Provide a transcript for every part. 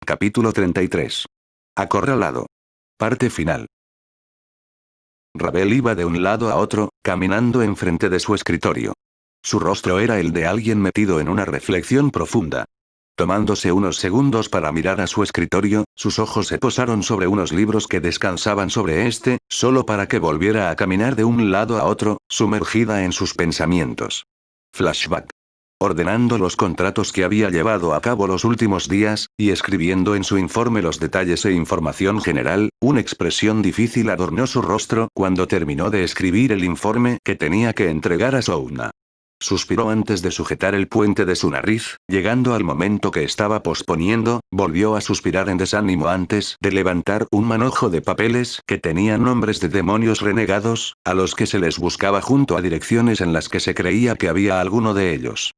Capítulo 33. Acorralado. Parte final. Ravel iba de un lado a otro, caminando enfrente de su escritorio. Su rostro era el de alguien metido en una reflexión profunda. Tomándose unos segundos para mirar a su escritorio, sus ojos se posaron sobre unos libros que descansaban sobre este, solo para que volviera a caminar de un lado a otro, sumergida en sus pensamientos. Flashback. Ordenando los contratos que había llevado a cabo los últimos días, y escribiendo en su informe los detalles e información general, una expresión difícil adornó su rostro cuando terminó de escribir el informe que tenía que entregar a Souna. Suspiró antes de sujetar el puente de su nariz, llegando al momento que estaba posponiendo, volvió a suspirar en desánimo antes de levantar un manojo de papeles que tenían nombres de demonios renegados, a los que se les buscaba junto a direcciones en las que se creía que había alguno de ellos.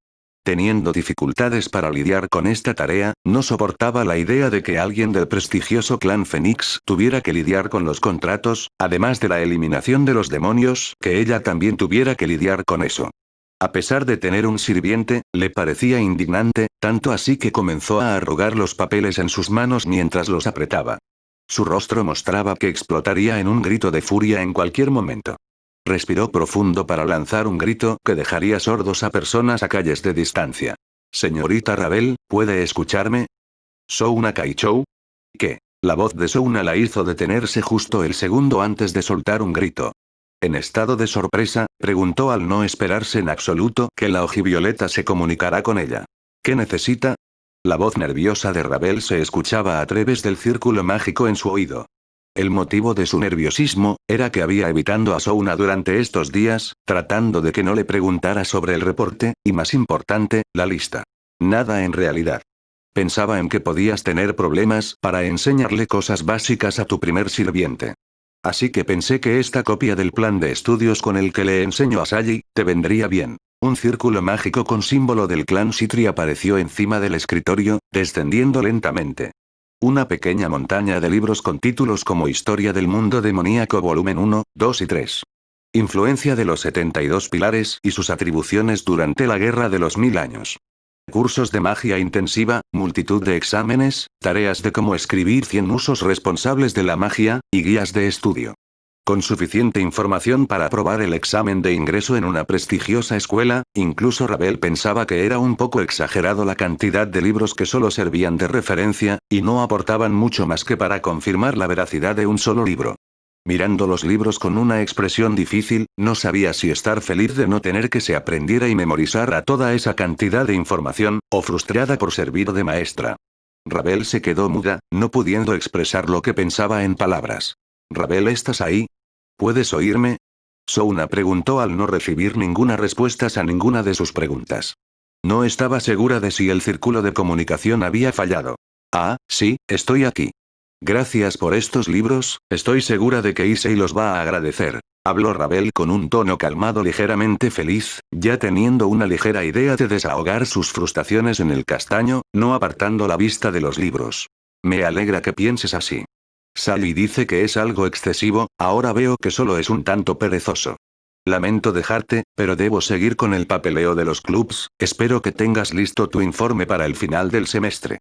Teniendo dificultades para lidiar con esta tarea, no soportaba la idea de que alguien del prestigioso clan Fénix tuviera que lidiar con los contratos, además de la eliminación de los demonios, que ella también tuviera que lidiar con eso. A pesar de tener un sirviente, le parecía indignante, tanto así que comenzó a arrugar los papeles en sus manos mientras los apretaba. Su rostro mostraba que explotaría en un grito de furia en cualquier momento. Respiró profundo para lanzar un grito que dejaría sordos a personas a calles de distancia. «Señorita Ravel, ¿puede escucharme? ¿Souna Kaichou?» ¿Qué? La voz de Souna la hizo detenerse justo el segundo antes de soltar un grito. En estado de sorpresa, preguntó al no esperarse en absoluto que la ojivioleta se comunicara con ella. «¿Qué necesita?» La voz nerviosa de Ravel se escuchaba a través del círculo mágico en su oído. El motivo de su nerviosismo era que había evitando a Souna durante estos días, tratando de que no le preguntara sobre el reporte, y más importante, la lista. Nada en realidad. Pensaba en que podías tener problemas para enseñarle cosas básicas a tu primer sirviente. Así que pensé que esta copia del plan de estudios con el que le enseño a Sally, te vendría bien. Un círculo mágico con símbolo del clan Citri apareció encima del escritorio, descendiendo lentamente. Una pequeña montaña de libros con títulos como Historia del Mundo Demoníaco Volumen 1, 2 y 3. Influencia de los 72 pilares y sus atribuciones durante la Guerra de los 1000 años. Cursos de magia intensiva, multitud de exámenes, tareas de cómo escribir 100 usos responsables de la magia, y guías de estudio. Con suficiente información para aprobar el examen de ingreso en una prestigiosa escuela, incluso Ravel pensaba que era un poco exagerado la cantidad de libros que solo servían de referencia, y no aportaban mucho más que para confirmar la veracidad de un solo libro. Mirando los libros con una expresión difícil, no sabía si estar feliz de no tener que se aprendiera y memorizara toda esa cantidad de información, o frustrada por servir de maestra. Ravel se quedó muda, no pudiendo expresar lo que pensaba en palabras. «Ravel, ¿estás ahí? ¿Puedes oírme?» Souna preguntó al no recibir ninguna respuesta a ninguna de sus preguntas. No estaba segura de si el círculo de comunicación había fallado. «Ah, sí, estoy aquí. Gracias por estos libros, estoy segura de que Issei los va a agradecer», habló Ravel con un tono calmado ligeramente feliz, ya teniendo una ligera idea de desahogar sus frustraciones en el castaño, no apartando la vista de los libros. «Me alegra que pienses así. Sally dice que es algo excesivo, ahora veo que solo es un tanto perezoso. Lamento dejarte, pero debo seguir con el papeleo de los clubs, espero que tengas listo tu informe para el final del semestre.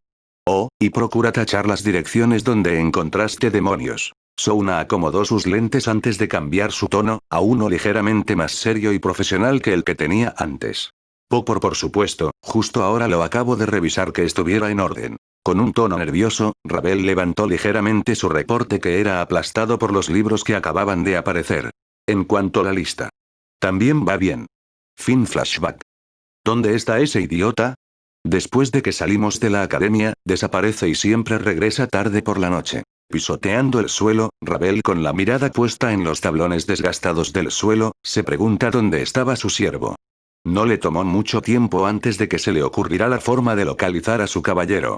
Oh, y procura tachar las direcciones donde encontraste demonios». Souna acomodó sus lentes antes de cambiar su tono, a uno ligeramente más serio y profesional que el que tenía antes. Por supuesto, justo ahora lo acabo de revisar que estuviera en orden». Con un tono nervioso, Ravel levantó ligeramente su reporte que era aplastado por los libros que acababan de aparecer. «En cuanto a la lista. También va bien. Fin flashback. ¿Dónde está ese idiota? Después de que salimos de la academia, desaparece y siempre regresa tarde por la noche». Pisoteando el suelo, Ravel con la mirada puesta en los tablones desgastados del suelo, se pregunta dónde estaba su siervo. No le tomó mucho tiempo antes de que se le ocurriera la forma de localizar a su caballero.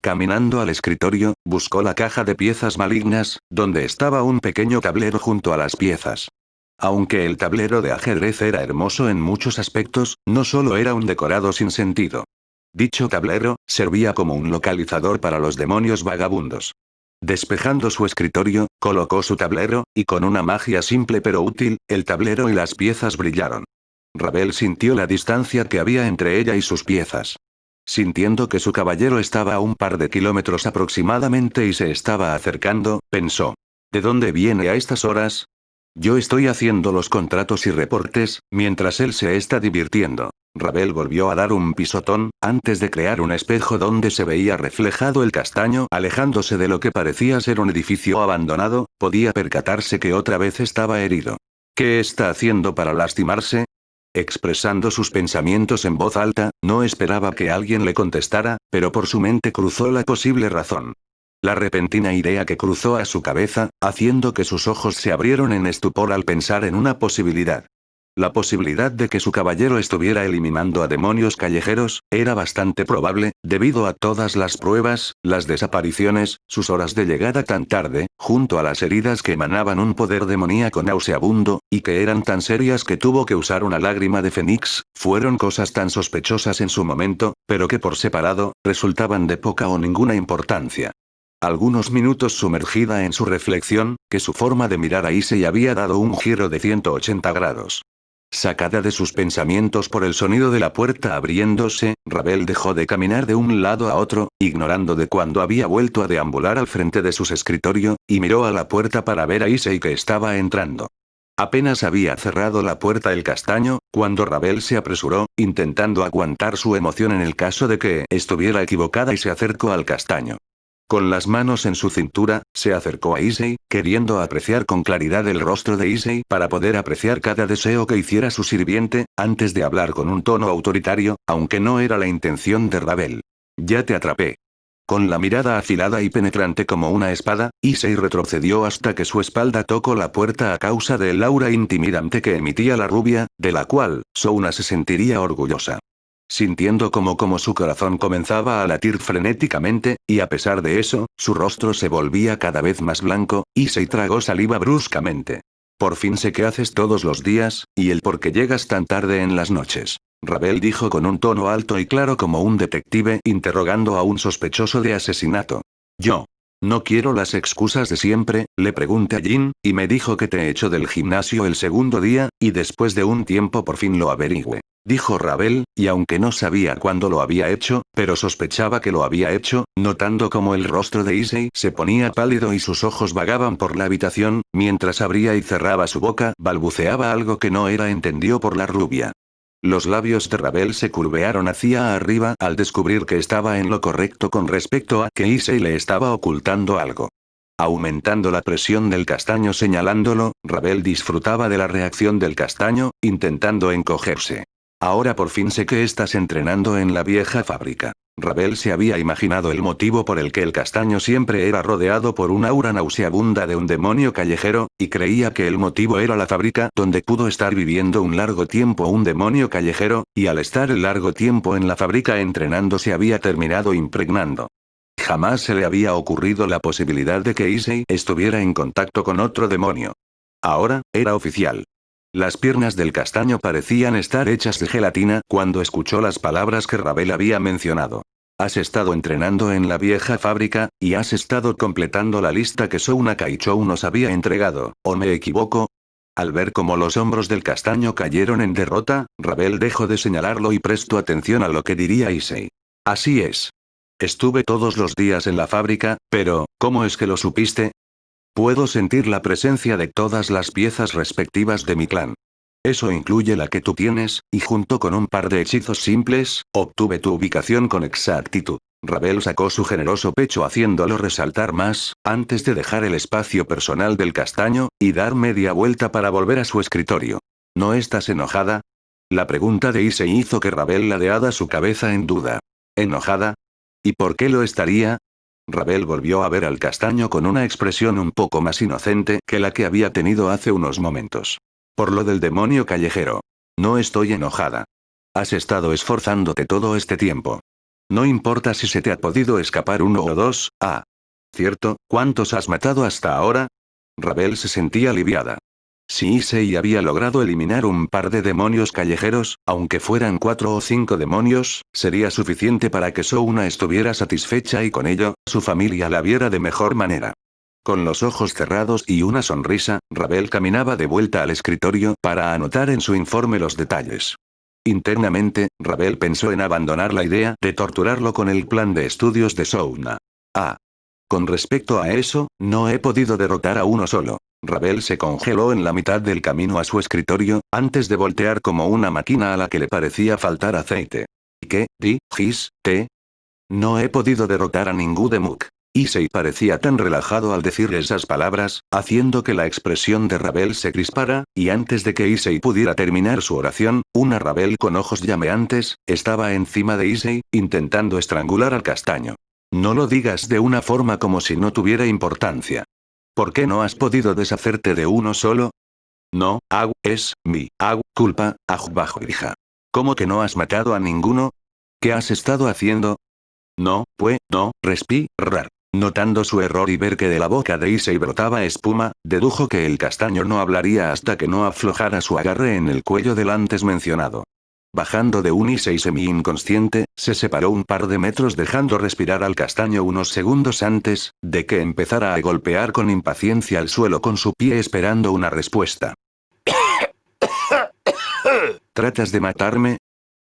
Caminando al escritorio, buscó la caja de piezas malignas, donde estaba un pequeño tablero junto a las piezas. Aunque el tablero de ajedrez era hermoso en muchos aspectos, no solo era un decorado sin sentido. Dicho tablero, servía como un localizador para los demonios vagabundos. Despejando su escritorio, colocó su tablero, y con una magia simple pero útil, el tablero y las piezas brillaron. Ravel sintió la distancia que había entre ella y sus piezas. Sintiendo que su caballero estaba a un par de kilómetros aproximadamente y se estaba acercando, pensó. ¿De dónde viene a estas horas? Yo estoy haciendo los contratos y reportes, mientras él se está divirtiendo. Ravel volvió a dar un pisotón, antes de crear un espejo donde se veía reflejado el castaño. Alejándose de lo que parecía ser un edificio abandonado, podía percatarse que otra vez estaba herido. ¿Qué está haciendo para lastimarse? Expresando sus pensamientos en voz alta, no esperaba que alguien le contestara, pero por su mente cruzó la posible razón. La repentina idea que cruzó a su cabeza, haciendo que sus ojos se abrieron en estupor al pensar en una posibilidad. La posibilidad de que su caballero estuviera eliminando a demonios callejeros, era bastante probable, debido a todas las pruebas, las desapariciones, sus horas de llegada tan tarde, junto a las heridas que emanaban un poder demoníaco nauseabundo, y que eran tan serias que tuvo que usar una lágrima de fénix, fueron cosas tan sospechosas en su momento, pero que por separado, resultaban de poca o ninguna importancia. Algunos minutos sumergida en su reflexión, que su forma de mirar a Issei había dado un giro de 180 grados. Sacada de sus pensamientos por el sonido de la puerta abriéndose, Ravel dejó de caminar de un lado a otro, ignorando de cuándo había vuelto a deambular al frente de su escritorio, y miró a la puerta para ver a Issei que estaba entrando. Apenas había cerrado la puerta el castaño, cuando Ravel se apresuró, intentando aguantar su emoción en el caso de que estuviera equivocada y se acercó al castaño. Con las manos en su cintura, se acercó a Issei, queriendo apreciar con claridad el rostro de Issei para poder apreciar cada deseo que hiciera su sirviente, antes de hablar con un tono autoritario, aunque no era la intención de Ravel. Ya te atrapé. Con la mirada afilada y penetrante como una espada, Issei retrocedió hasta que su espalda tocó la puerta a causa del aura intimidante que emitía la rubia, de la cual, Souna se sentiría orgullosa. Sintiendo como su corazón comenzaba a latir frenéticamente, y a pesar de eso, su rostro se volvía cada vez más blanco, Issei tragó saliva bruscamente. Por fin sé qué haces todos los días, y el por qué llegas tan tarde en las noches. Ravel dijo con un tono alto y claro como un detective interrogando a un sospechoso de asesinato. Yo. No quiero las excusas de siempre, le pregunté a Jin, y me dijo que te echó del gimnasio el segundo día, y después de un tiempo por fin lo averigüe. Dijo Ravel, y aunque no sabía cuándo lo había hecho, pero sospechaba que lo había hecho, notando como el rostro de Issei se ponía pálido y sus ojos vagaban por la habitación, mientras abría y cerraba su boca, balbuceaba algo que no era entendido por la rubia. Los labios de Ravel se curvearon hacia arriba al descubrir que estaba en lo correcto con respecto a que Issei le estaba ocultando algo. Aumentando la presión del castaño señalándolo, Ravel disfrutaba de la reacción del castaño, intentando encogerse. Ahora por fin sé que estás entrenando en la vieja fábrica. Ravel se había imaginado el motivo por el que el castaño siempre era rodeado por un aura nauseabunda de un demonio callejero, y creía que el motivo era la fábrica donde pudo estar viviendo un largo tiempo un demonio callejero, y al estar el largo tiempo en la fábrica entrenando se había terminado impregnando. Jamás se le había ocurrido la posibilidad de que Issei estuviera en contacto con otro demonio. Ahora, era oficial. Las piernas del castaño parecían estar hechas de gelatina cuando escuchó las palabras que Ravel había mencionado. Has estado entrenando en la vieja fábrica, y has estado completando la lista que Souna Kaichou nos había entregado, ¿o me equivoco? Al ver cómo los hombros del castaño cayeron en derrota, Ravel dejó de señalarlo y prestó atención a lo que diría Issei. Así es. Estuve todos los días en la fábrica, pero, ¿cómo es que lo supiste? Puedo sentir la presencia de todas las piezas respectivas de mi clan. Eso incluye la que tú tienes, y junto con un par de hechizos simples, obtuve tu ubicación con exactitud. Ravel sacó su generoso pecho haciéndolo resaltar más, antes de dejar el espacio personal del castaño, y dar media vuelta para volver a su escritorio. ¿No estás enojada? La pregunta de Issei hizo que Ravel ladeara su cabeza en duda. ¿Enojada? ¿Y por qué lo estaría? Ravel volvió a ver al castaño con una expresión un poco más inocente que la que había tenido hace unos momentos. Por lo del demonio callejero. No estoy enojada. Has estado esforzándote todo este tiempo. No importa si se te ha podido escapar uno o dos, ¿cierto? ¿Cuántos has matado hasta ahora? Ravel se sentía aliviada. Si Issei había logrado eliminar un par de demonios callejeros, aunque fueran 4 o 5 demonios, sería suficiente para que Souna estuviera satisfecha y con ello, su familia la viera de mejor manera. Con los ojos cerrados y una sonrisa, Ravel caminaba de vuelta al escritorio para anotar en su informe los detalles. Internamente, Ravel pensó en abandonar la idea de torturarlo con el plan de estudios de Souna. Ah. Con respecto a eso, no he podido derrotar a uno solo. Ravel se congeló en la mitad del camino a su escritorio, antes de voltear como una máquina a la que le parecía faltar aceite. ¿Qué? ¿Dijiste? No he podido derrotar a ningún Demuk. Issei parecía tan relajado al decir esas palabras, haciendo que la expresión de Ravel se crispara, y antes de que Issei pudiera terminar su oración, una Ravel con ojos llameantes, estaba encima de Issei, intentando estrangular al castaño. No lo digas de una forma como si no tuviera importancia. ¿Por qué no has podido deshacerte de uno solo? No, es mi culpa, bajo hija. ¿Cómo que no has matado a ninguno? ¿Qué has estado haciendo? No, respirar. Notando su error y ver que de la boca de Issei brotaba espuma, dedujo que el castaño no hablaría hasta que no aflojara su agarre en el cuello del antes mencionado. Bajando de un Issei semi-inconsciente, se separó un par de metros dejando respirar al castaño unos segundos antes de que empezara a golpear con impaciencia el suelo con su pie esperando una respuesta. ¿Tratas de matarme?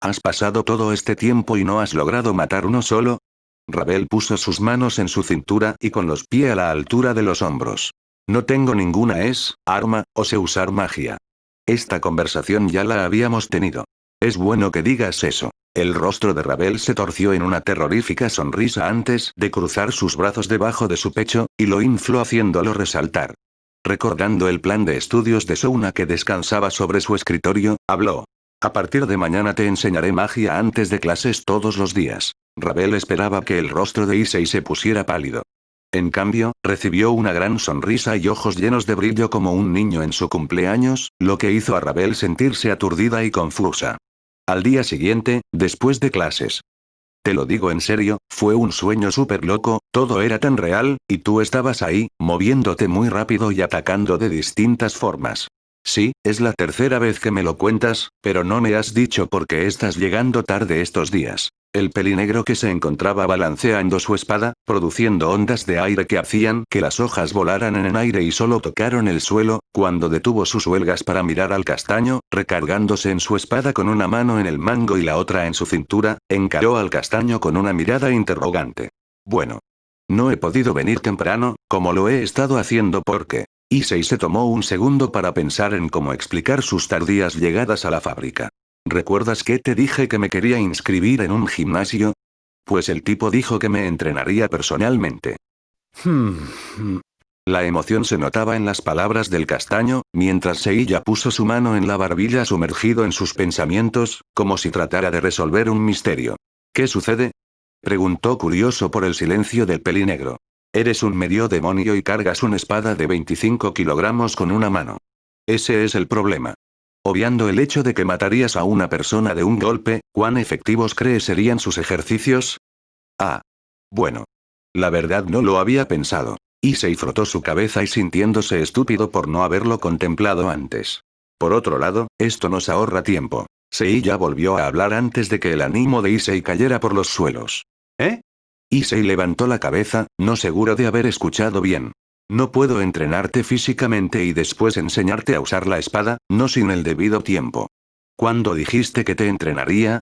¿Has pasado todo este tiempo y no has logrado matar uno solo? Ravel puso sus manos en su cintura y con los pies a la altura de los hombros. No tengo ninguna arma, o sé usar magia. Esta conversación ya la habíamos tenido. Es bueno que digas eso. El rostro de Ravel se torció en una terrorífica sonrisa antes de cruzar sus brazos debajo de su pecho, y lo infló haciéndolo resaltar. Recordando el plan de estudios de Souna que descansaba sobre su escritorio, habló. A partir de mañana te enseñaré magia antes de clases todos los días. Ravel esperaba que el rostro de Issei se pusiera pálido. En cambio, recibió una gran sonrisa y ojos llenos de brillo como un niño en su cumpleaños, lo que hizo a Ravel sentirse aturdida y confusa. Al día siguiente, después de clases. Te lo digo en serio, fue un sueño súper loco, todo era tan real, y tú estabas ahí, moviéndote muy rápido y atacando de distintas formas. Sí, es la tercera vez que me lo cuentas, pero no me has dicho por qué estás llegando tarde estos días. El pelinegro que se encontraba balanceando su espada, produciendo ondas de aire que hacían que las hojas volaran en el aire y solo tocaron el suelo, cuando detuvo sus huelgas para mirar al castaño, recargándose en su espada con una mano en el mango y la otra en su cintura, encaró al castaño con una mirada interrogante. Bueno. No he podido venir temprano, como lo he estado haciendo porque... Issei se tomó un segundo para pensar en cómo explicar sus tardías llegadas a la fábrica. ¿Recuerdas que te dije que me quería inscribir en un gimnasio? Pues el tipo dijo que me entrenaría personalmente. La emoción se notaba en las palabras del castaño, mientras Seiya puso su mano en la barbilla sumergido en sus pensamientos, como si tratara de resolver un misterio. ¿Qué sucede? Preguntó curioso por el silencio del pelinegro. Eres un medio demonio y cargas una espada de 25 kilogramos con una mano. Ese es el problema. Obviando el hecho de que matarías a una persona de un golpe, ¿cuán efectivos crees serían sus ejercicios? Ah. Bueno. La verdad no lo había pensado. Issei frotó su cabeza y sintiéndose estúpido por no haberlo contemplado antes. Por otro lado, esto nos ahorra tiempo. Seiya volvió a hablar antes de que el ánimo de Issei cayera por los suelos. ¿Eh? Issei levantó la cabeza, no seguro de haber escuchado bien. No puedo entrenarte físicamente y después enseñarte a usar la espada, no sin el debido tiempo. ¿Cuándo dijiste que te entrenaría?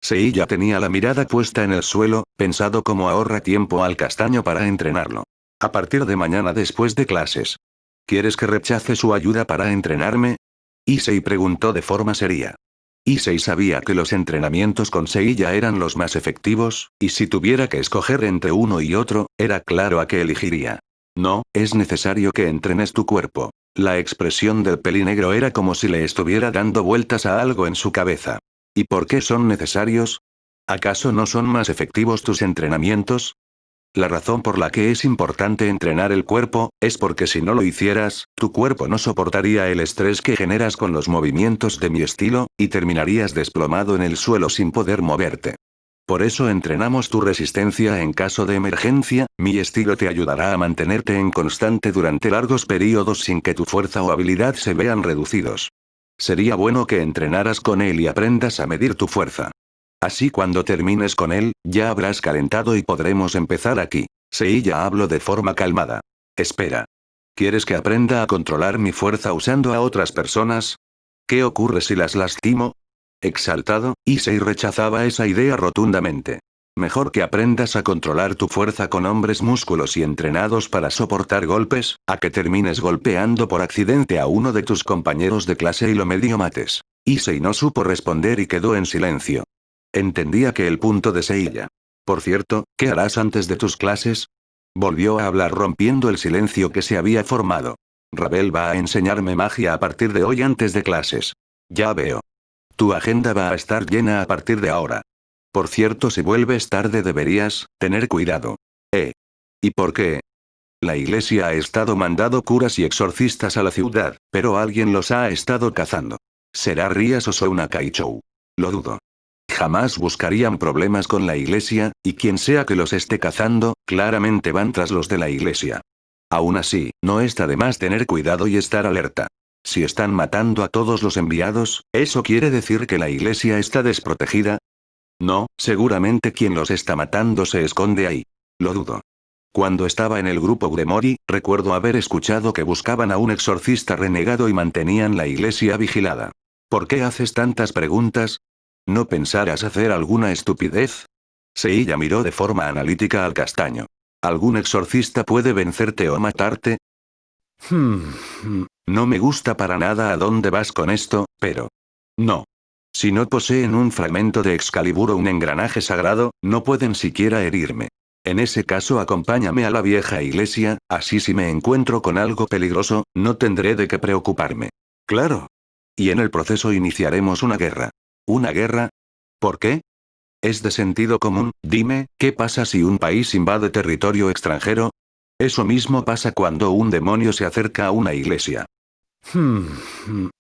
Seiya tenía la mirada puesta en el suelo, pensado como ahorra tiempo al castaño para entrenarlo. A partir de mañana después de clases. ¿Quieres que rechace su ayuda para entrenarme? Issei preguntó de forma seria. Issei sabía que los entrenamientos con Seiya eran los más efectivos, y si tuviera que escoger entre uno y otro, era claro a qué elegiría. No, es necesario que entrenes tu cuerpo. La expresión del pelinegro era como si le estuviera dando vueltas a algo en su cabeza. ¿Y por qué son necesarios? ¿Acaso no son más efectivos tus entrenamientos? La razón por la que es importante entrenar el cuerpo, es porque si no lo hicieras, tu cuerpo no soportaría el estrés que generas con los movimientos de mi estilo, y terminarías desplomado en el suelo sin poder moverte. Por eso entrenamos tu resistencia en caso de emergencia, mi estilo te ayudará a mantenerte en constante durante largos periodos sin que tu fuerza o habilidad se vean reducidos. Sería bueno que entrenaras con él y aprendas a medir tu fuerza. Así cuando termines con él, ya habrás calentado y podremos empezar aquí. Seiya habló de forma calmada. Espera. ¿Quieres que aprenda a controlar mi fuerza usando a otras personas? ¿Qué ocurre si las lastimo? Exaltado, Issei rechazaba esa idea rotundamente. Mejor que aprendas a controlar tu fuerza con hombres músculos y entrenados para soportar golpes, a que termines golpeando por accidente a uno de tus compañeros de clase y lo medio mates. Issei no supo responder y quedó en silencio. Entendía que el punto de Seiya. Por cierto, ¿qué harás antes de tus clases? Volvió a hablar rompiendo el silencio que se había formado. Rabel va a enseñarme magia a partir de hoy antes de clases. Ya veo. Tu agenda va a estar llena a partir de ahora. Por cierto, si vuelves tarde deberías tener cuidado. ¿Y por qué? La iglesia ha estado mandando curas y exorcistas a la ciudad, pero alguien los ha estado cazando. ¿Será Rías o Souna Kaichou? Lo dudo. Jamás buscarían problemas con la iglesia, y quien sea que los esté cazando, claramente van tras los de la iglesia. Aún así, no está de más tener cuidado y estar alerta. Si están matando a todos los enviados, ¿eso quiere decir que la iglesia está desprotegida? No, seguramente quien los está matando se esconde ahí. Lo dudo. Cuando estaba en el grupo Gremori, recuerdo haber escuchado que buscaban a un exorcista renegado y mantenían la iglesia vigilada. ¿Por qué haces tantas preguntas? ¿No pensarás hacer alguna estupidez? Seiya miró de forma analítica al castaño. ¿Algún exorcista puede vencerte o matarte? No me gusta para nada a dónde vas con esto, pero... No. Si no poseen un fragmento de Excalibur o un engranaje sagrado, no pueden siquiera herirme. En ese caso acompáñame a la vieja iglesia, así si me encuentro con algo peligroso, no tendré de qué preocuparme. Claro. Y en el proceso iniciaremos una guerra. ¿Una guerra? ¿Por qué? Es de sentido común, dime, ¿qué pasa si un país invade territorio extranjero? Eso mismo pasa cuando un demonio se acerca a una iglesia.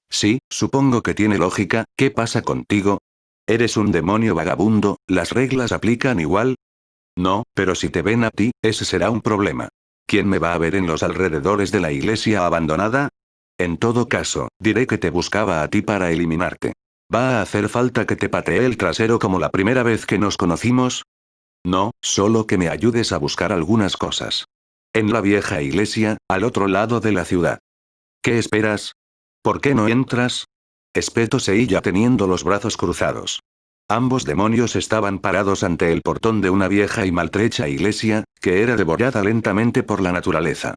Sí, supongo que tiene lógica, ¿qué pasa contigo? ¿Eres un demonio vagabundo, las reglas aplican igual? No, pero si te ven a ti, ese será un problema. ¿Quién me va a ver en los alrededores de la iglesia abandonada? En todo caso, diré que te buscaba a ti para eliminarte. ¿Va a hacer falta que te patee el trasero como la primera vez que nos conocimos? No, solo que me ayudes a buscar algunas cosas. En la vieja iglesia, al otro lado de la ciudad. ¿Qué esperas? ¿Por qué no entras? Espetó Seiya teniendo los brazos cruzados. Ambos demonios estaban parados ante el portón de una vieja y maltrecha iglesia, que era devorada lentamente por la naturaleza.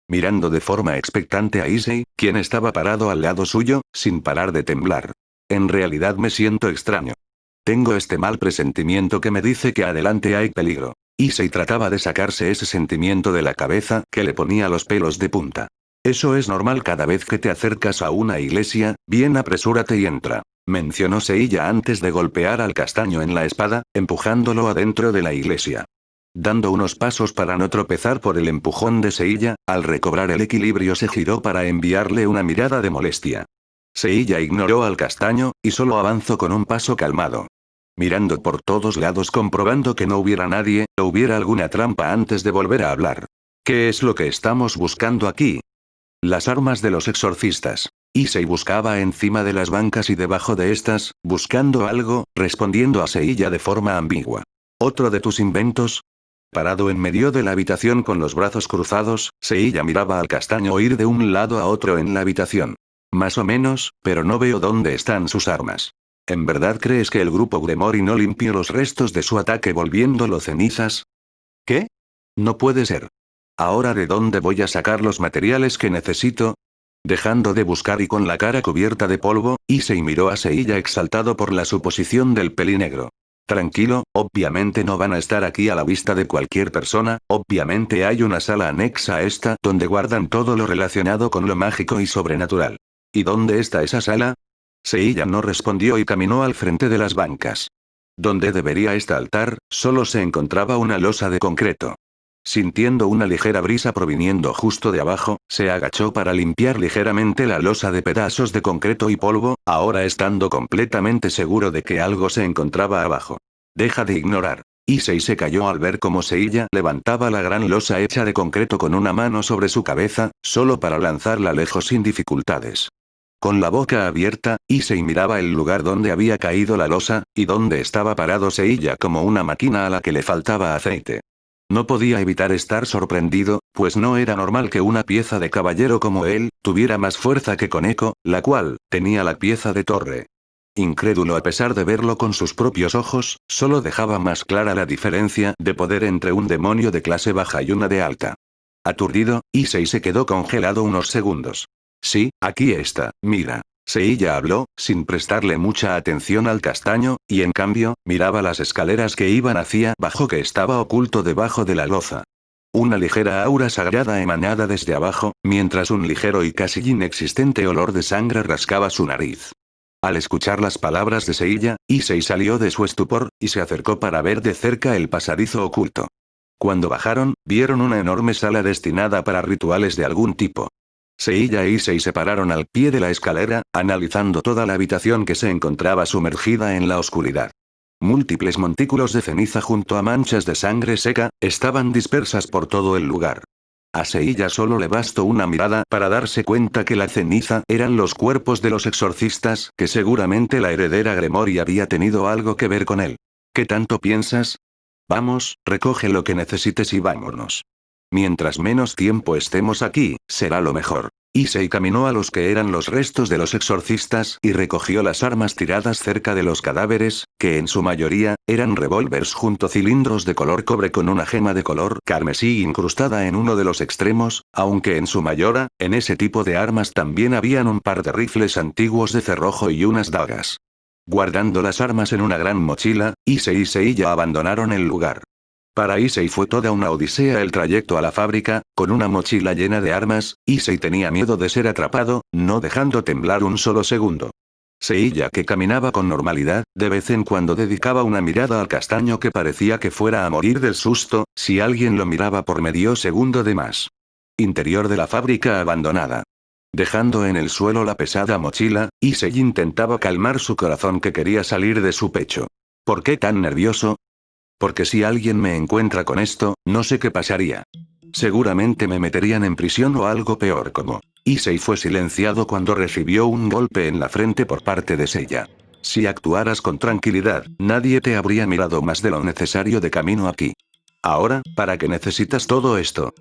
Mirando de forma expectante a Issei, quien estaba parado al lado suyo, sin parar de temblar. En realidad me siento extraño. Tengo este mal presentimiento que me dice que adelante hay peligro. Issei trataba de sacarse ese sentimiento de la cabeza que le ponía los pelos de punta. Eso es normal cada vez que te acercas a una iglesia, bien apresúrate y entra. Mencionó Seiya antes de golpear al castaño en la espada, empujándolo adentro de la iglesia. Dando unos pasos para no tropezar por el empujón de Seiya, al recobrar el equilibrio se giró para enviarle una mirada de molestia. Seiya ignoró al castaño, y solo avanzó con un paso calmado. Mirando por todos lados comprobando que no hubiera nadie, o hubiera alguna trampa antes de volver a hablar. ¿Qué es lo que estamos buscando aquí? Las armas de los exorcistas. Issei buscaba encima de las bancas y debajo de estas, buscando algo, respondiendo a Seiya de forma ambigua. ¿Otro de tus inventos? Parado en medio de la habitación con los brazos cruzados, Seiya miraba al castaño ir de un lado a otro en la habitación. Más o menos, pero no veo dónde están sus armas. ¿En verdad crees que el grupo Gremori no limpió los restos de su ataque volviéndolo cenizas? ¿Qué? No puede ser. ¿Ahora de dónde voy a sacar los materiales que necesito? Dejando de buscar y con la cara cubierta de polvo, Issei miró a Seiya exaltado por la suposición del pelinegro. Tranquilo, obviamente no van a estar aquí a la vista de cualquier persona, obviamente hay una sala anexa a esta donde guardan todo lo relacionado con lo mágico y sobrenatural. ¿Y dónde está esa sala? Seiya no respondió y caminó al frente de las bancas. Donde debería estar altar, solo se encontraba una losa de concreto. Sintiendo una ligera brisa proviniendo justo de abajo, se agachó para limpiar ligeramente la losa de pedazos de concreto y polvo, ahora estando completamente seguro de que algo se encontraba abajo. Deja de ignorar. Issei se cayó al ver cómo Seiya levantaba la gran losa hecha de concreto con una mano sobre su cabeza, solo para lanzarla lejos sin dificultades. Con la boca abierta, Issei miraba el lugar donde había caído la losa, y donde estaba parado Seiya como una máquina a la que le faltaba aceite. No podía evitar estar sorprendido, pues no era normal que una pieza de caballero como él, tuviera más fuerza que Koneko, la cual, tenía la pieza de torre. Incrédulo a pesar de verlo con sus propios ojos, solo dejaba más clara la diferencia de poder entre un demonio de clase baja y una de alta. Aturdido, Issei se quedó congelado unos segundos. Sí, aquí está, mira. Seiya habló, sin prestarle mucha atención al castaño, y en cambio, miraba las escaleras que iban hacia abajo que estaba oculto debajo de la loza. Una ligera aura sagrada emanada desde abajo, mientras un ligero y casi inexistente olor de sangre rascaba su nariz. Al escuchar las palabras de Seiya, Issei salió de su estupor, y se acercó para ver de cerca el pasadizo oculto. Cuando bajaron, vieron una enorme sala destinada para rituales de algún tipo. Seiya e Issei se pararon al pie de la escalera, analizando toda la habitación que se encontraba sumergida en la oscuridad. Múltiples montículos de ceniza junto a manchas de sangre seca, estaban dispersas por todo el lugar. A Seiya solo le bastó una mirada para darse cuenta que la ceniza eran los cuerpos de los exorcistas, que seguramente la heredera Gremory había tenido algo que ver con él. ¿Qué tanto piensas? Vamos, recoge lo que necesites y vámonos. Mientras menos tiempo estemos aquí, será lo mejor. Issei caminó a los que eran los restos de los exorcistas y recogió las armas tiradas cerca de los cadáveres, que en su mayoría, eran revólveres junto cilindros de color cobre con una gema de color carmesí incrustada en uno de los extremos, aunque en su mayoría, en ese tipo de armas también habían un par de rifles antiguos de cerrojo y unas dagas. Guardando las armas en una gran mochila, Issei y Seiya abandonaron el lugar. Para Issei fue toda una odisea el trayecto a la fábrica, con una mochila llena de armas. Issei tenía miedo de ser atrapado, no dejando temblar un solo segundo. Seiya, que caminaba con normalidad, de vez en cuando dedicaba una mirada al castaño que parecía que fuera a morir del susto, si alguien lo miraba por medio segundo de más. Interior de la fábrica abandonada. Dejando en el suelo la pesada mochila, Issei intentaba calmar su corazón que quería salir de su pecho. ¿Por qué tan nervioso? Porque si alguien me encuentra con esto, no sé qué pasaría. Seguramente me meterían en prisión o algo peor como. Issei fue silenciado cuando recibió un golpe en la frente por parte de Seiya. Si actuaras con tranquilidad, nadie te habría mirado más de lo necesario de camino aquí. Ahora, ¿para qué necesitas todo esto?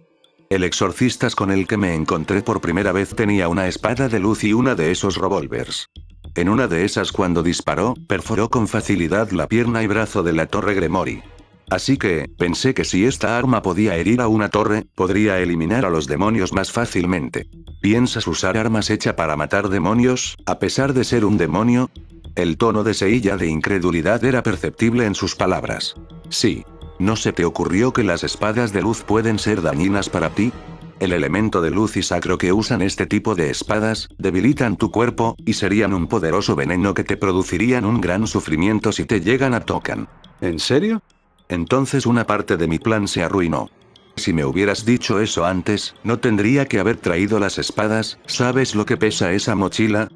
El exorcista con el que me encontré por primera vez tenía una espada de luz y una de esos revólveres. En una de esas cuando disparó, perforó con facilidad la pierna y brazo de la torre Gremory. Así que, pensé que si esta arma podía herir a una torre, podría eliminar a los demonios más fácilmente. ¿Piensas usar armas hechas para matar demonios, a pesar de ser un demonio? El tono de Seiya de incredulidad era perceptible en sus palabras. Sí. ¿No se te ocurrió que las espadas de luz pueden ser dañinas para ti? El elemento de luz y sacro que usan este tipo de espadas, debilitan tu cuerpo, y serían un poderoso veneno que te producirían un gran sufrimiento si te llegan a tocar. ¿En serio? Entonces una parte de mi plan se arruinó. Si me hubieras dicho eso antes, no tendría que haber traído las espadas. ¿Sabes lo que pesa esa mochila?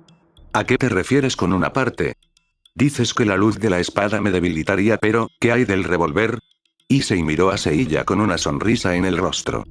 ¿A qué te refieres con una parte? Dices que la luz de la espada me debilitaría, pero, ¿qué hay del revólver? Issei miró a Seiya con una sonrisa en el rostro.